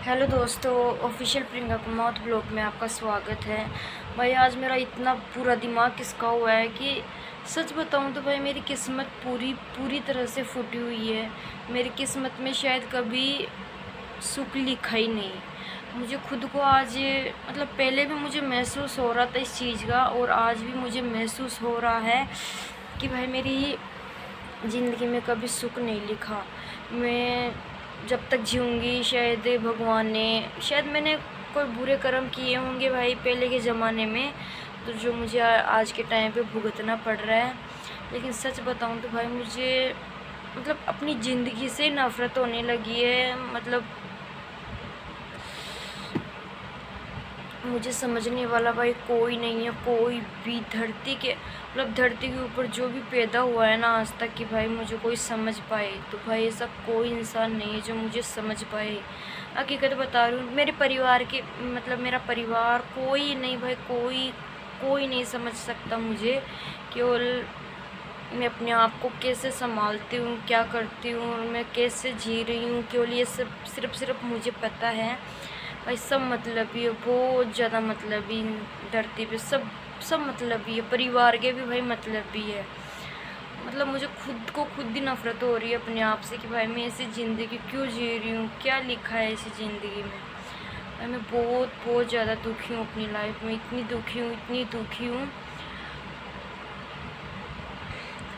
Hello दोस्तों, official Priyanka Kumar blog में आपका स्वागत है। भाई आज मेरा इतना पूरा दिमाग खिसका हुआ है कि सच बताऊं तो भाई मेरी किस्मत पूरी तरह से फूटी हुई है। मेरी किस्मत में शायद कभी सुख लिखा ही नहीं। मुझे खुद को आज पहले भी मुझे महसूस हो रहा था इस चीज़ का, और आज भी मुझे महसूस हो रहा है कि भाई मेरी ज़िंदगी में कभी सुख नहीं लिखा। मैं जब तक जीऊँगी शायद मैंने कोई बुरे कर्म किए होंगे भाई पहले के ज़माने में, तो जो मुझे आज के टाइम पे भुगतना पड़ रहा है। लेकिन सच बताऊँ तो भाई मुझे अपनी ज़िंदगी से नफ़रत होने लगी है। मुझे समझने वाला भाई कोई नहीं है, कोई भी धरती के ऊपर जो भी पैदा हुआ है ना आज तक कि भाई मुझे कोई समझ पाए, तो भाई ऐसा कोई इंसान नहीं है जो मुझे समझ पाए। हकीकत बता रही हूँ, मेरे परिवार के मेरा परिवार कोई नहीं भाई, कोई नहीं समझ सकता मुझे। केवल मैं अपने आप को कैसे संभालती हूँ, क्या करती हूँ और मैं कैसे जी रही हूँ, केवल ये सब सिर्फ मुझे पता है। भाई सब मतलबी है, बहुत ज़्यादा मतलबी धरती पे सब मतलबी है। परिवार के भी भाई मतलबी है। मुझे खुद ही नफ़रत हो रही है अपने आप से कि भाई मैं ऐसी ज़िंदगी क्यों जी रही हूँ, क्या लिखा है ऐसी ज़िंदगी में। भाई मैं बहुत ज़्यादा दुखी हूँ अपनी लाइफ में, इतनी दुखी हूँ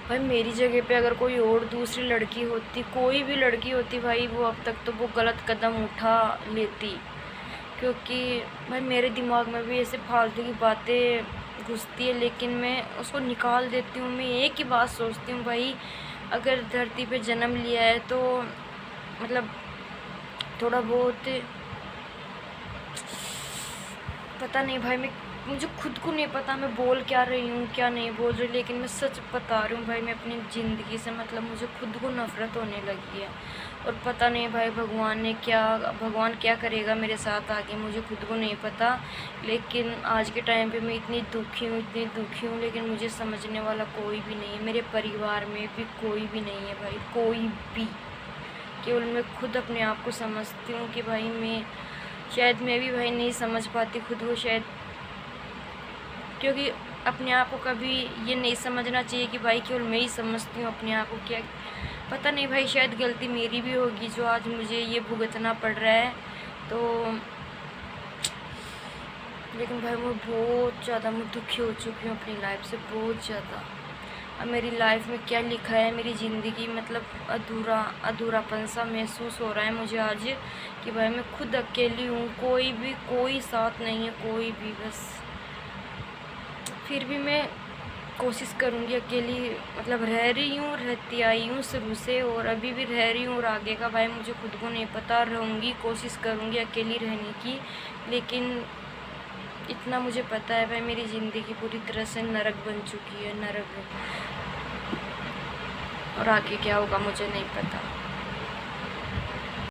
भाई। मेरी जगह पे अगर कोई और दूसरी लड़की होती, कोई भी लड़की होती भाई, वो अब तक तो वो गलत कदम उठा लेती। क्योंकि भाई मेरे दिमाग में भी ऐसे फालतू की बातें घुसती है, लेकिन मैं उसको निकाल देती हूँ। मैं एक ही बात सोचती हूँ भाई, अगर धरती पे जन्म लिया है तो थोड़ा बहुत पता नहीं भाई, मुझे खुद को नहीं पता मैं बोल क्या रही हूँ क्या नहीं बोल रही, लेकिन मैं सच बता रही हूँ भाई। मैं अपनी ज़िंदगी से मुझे खुद को नफ़रत होने लगी है। और पता नहीं भाई भगवान क्या करेगा मेरे साथ आगे, मुझे खुद को नहीं पता। लेकिन आज के टाइम पे मैं इतनी दुखी हूँ, लेकिन मुझे समझने वाला कोई भी नहीं है। मेरे परिवार में भी कोई भी नहीं है भाई, कोई भी। केवल मैं खुद अपने आप को समझती हूँ कि भाई मैं भी भाई नहीं समझ पाती खुद को शायद, क्योंकि अपने आप को कभी ये नहीं समझना चाहिए कि भाई केवल मैं ही समझती हूँ अपने आप को। क्या पता नहीं भाई, शायद गलती मेरी भी होगी जो आज मुझे ये भुगतना पड़ रहा है। तो लेकिन भाई मैं बहुत ज़्यादा दुखी हो चुकी हूँ अपनी लाइफ से, बहुत ज़्यादा। अब मेरी लाइफ में क्या लिखा है, मेरी ज़िंदगी अधूरापन सा महसूस हो रहा है मुझे आज कि भाई मैं खुद अकेली हूँ, कोई साथ नहीं है, कोई भी। बस फिर भी मैं कोशिश करूँगी अकेली, रहती आई हूँ शुरू से और अभी भी रह रही हूँ, और आगे का भाई मुझे खुद को नहीं पता। रहूँगी, कोशिश करूँगी अकेली रहने की, लेकिन इतना मुझे पता है भाई मेरी ज़िंदगी पूरी तरह से नरक बन चुकी है, नरक। और आगे क्या होगा मुझे नहीं पता।